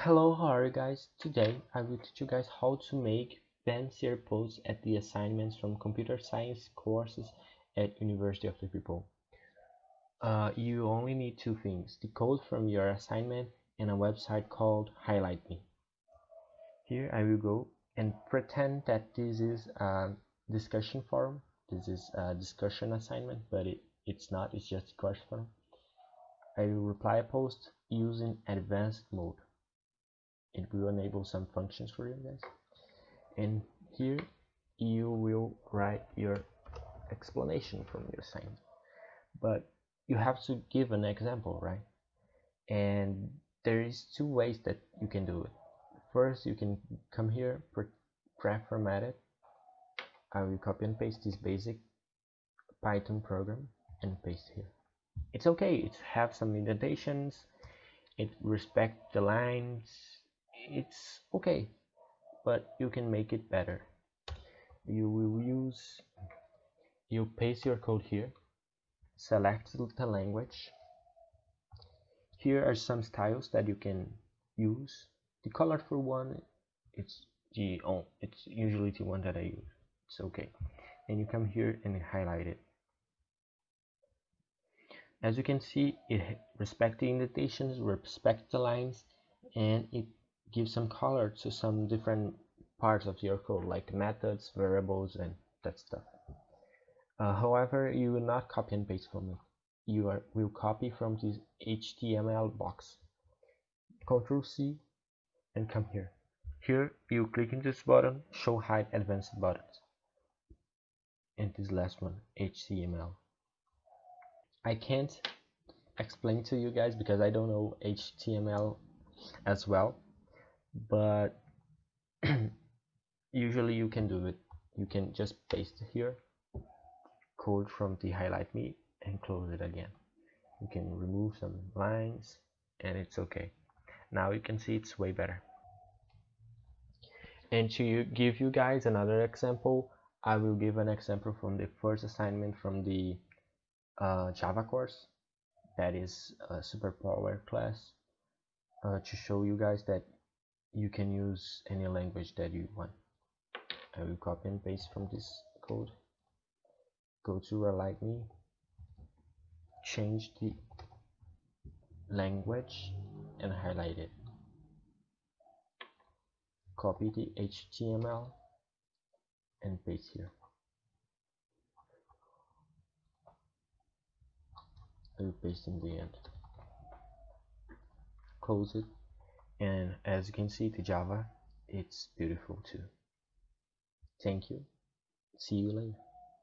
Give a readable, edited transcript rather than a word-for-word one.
Hello, how are you guys? Today I will teach you guys how to make fancier posts at the assignments from computer science courses at University of the People. You only need two things, the code from your assignment and a website called Highlight Me. Here I will go and pretend that this is a discussion forum. This is a discussion assignment, but it's not, it's just a course forum. I will reply a post using advanced mode. It will enable some functions for you guys. And here you will write your explanation from your assignment, but you have to give an example, right? And there is two ways that you can do it. First, you can come here, pre-format it. I will copy and paste this basic Python program and paste here. It's okay, it have some indentations, it respects the lines, it's okay, but you can make it better. You paste your code here, select the language. Here are some styles that you can use. The colorful one, it's usually the one that I use. It's okay. And you come here and highlight it. As you can see, it respects the indentations, respects the lines, and it gives some color to some different parts of your code, like methods, variables, and that stuff. However, you will not copy and paste from it. You will copy from this HTML box. Ctrl C and come here. Here you click in this button, show hide advanced buttons, and this last one, HTML. I can't explain to you guys because I don't know HTML as well, but usually you can do it. You can just paste here, code from the highlight me, and close it again. You can remove some lines and it's okay. Now you can see it's way better. And to give you guys another example, I will give an example from the first assignment from the Java course, that is a superpower class, to show you guys that you can use any language that you want. I will copy and paste from this code, go to highlight me, change the language and highlight it, copy the HTML and paste here. I will paste in the end, close it, and as you can see, the Java, it's beautiful too. Thank you, see you later.